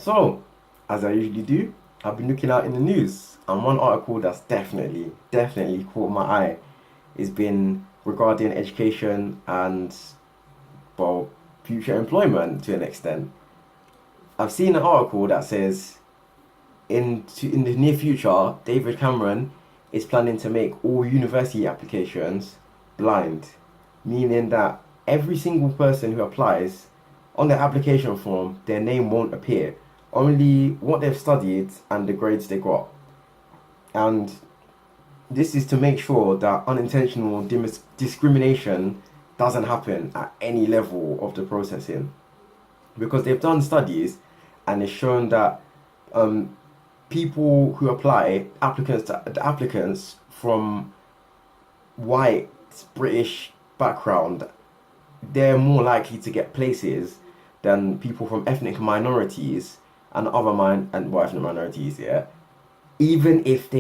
So, as I usually do, I've been looking out in the news, and one article that's definitely caught my eye has been regarding education and, well, future employment to an extent. I've seen an article that says in the near future, David Cameron is planning to make all university applications blind, meaning that every single person who applies on their application form, their name won't appear, only what they've studied and the grades they got. And this is to make sure that unintentional discrimination doesn't happen at any level of the processing. Because they've done studies and it's shown that um, people who apply, the applicants from white British background, they're more likely to get places than people from ethnic minorities and ethnic minorities, yeah. Even if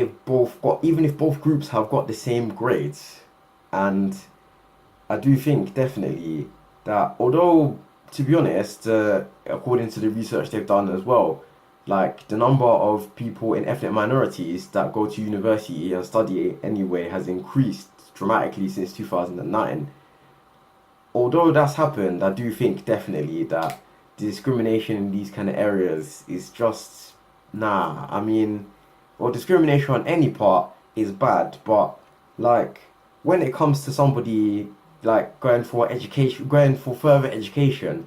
both groups have got the same grades, and I do think definitely that although, to be honest, according to the research they've done as well, like the number of people in ethnic minorities that go to university and study anyway has increased dramatically since 2009. Although that's happened, I do think definitely that discrimination in these kind of areas is just nah. I mean, well, discrimination on any part is bad, but like when it comes to somebody like going for further education,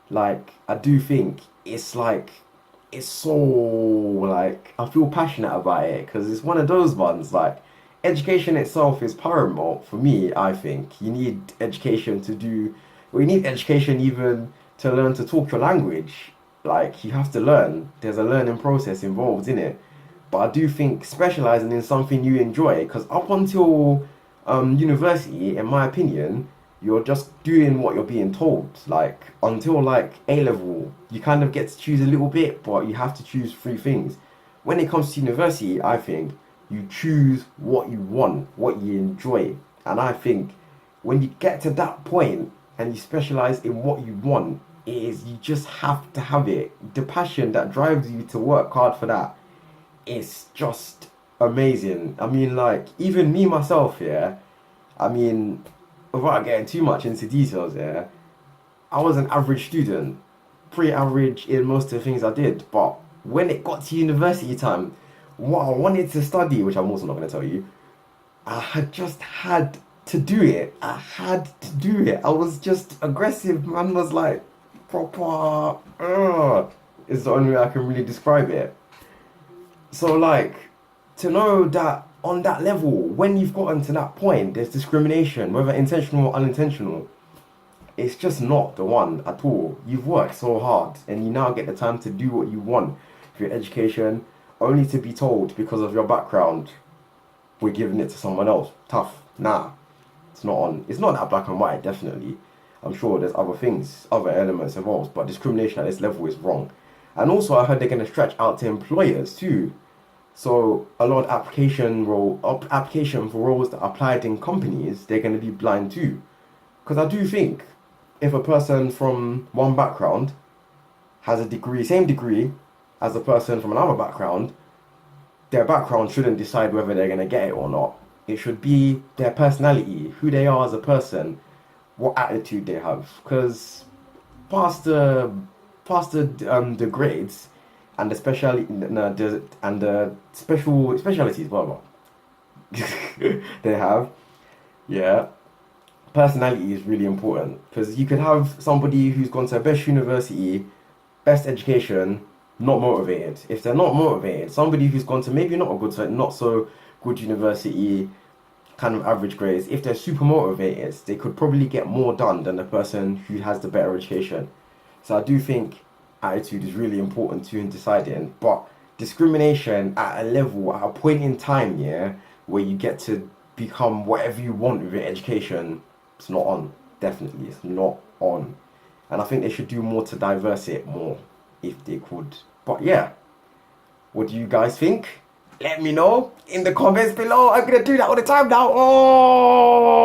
like I do think it's so like I feel passionate about it because it's one of those ones like education itself is paramount for me. I think you need education to do, well, you need education even to learn to talk your language. Like you have to learn. There's a learning process involved in it. But I do think specializing in something you enjoy, because up until university, in my opinion, you're just doing what you're being told. Like until like A level, you kind of get to choose a little bit, but you have to choose three things. When it comes to university, I think you choose what you want, what you enjoy. And I think when you get to that point and you specialize in what you want, it is you just have to have it. The passion that drives you to work hard for that is just amazing. I mean, like, even me myself, yeah, I mean, without getting too much into details, yeah, I was an average student, pretty average in most of the things I did. But when it got to university time, what I wanted to study, which I'm also not going to tell you, I had just had to do it. I had to do it. I was just aggressive. Man was like, proper, is the only way I can really describe it. So, like, to know that on that level, when you've gotten to that point, there's discrimination, whether intentional or unintentional. It's just not the one at all. You've worked so hard and you now get the time to do what you want for your education, only to be told because of your background, we're giving it to someone else. Tough. Nah. It's not that black and white, definitely. I'm sure there's other things, other elements involved, but discrimination at this level is wrong. And also I heard they're gonna stretch out to employers too. So a lot of application for roles that applied in companies, they're gonna be blind too. Because I do think if a person from one background has a degree, same degree as a person from another background, their background shouldn't decide whether they're going to get it or not. It should be their personality, who they are as a person, what attitude they have. Because past the grades and the speciality no, and the specialities, whatever they have, yeah, personality is really important because you could have somebody who's gone to best university, best education, not motivated. If they're not motivated, somebody who's gone to maybe not so good university, kind of average grades, if they're super motivated, they could probably get more done than the person who has the better education. So I do think attitude is really important too in deciding, but discrimination at a level, at a point in time, yeah, where you get to become whatever you want with your education, it's not on. Definitely, it's not on. And I think they should do more to diverse it more if they could. But yeah, what do you guys think? Let me know in the comments below. I'm gonna do that all the time now. Oh!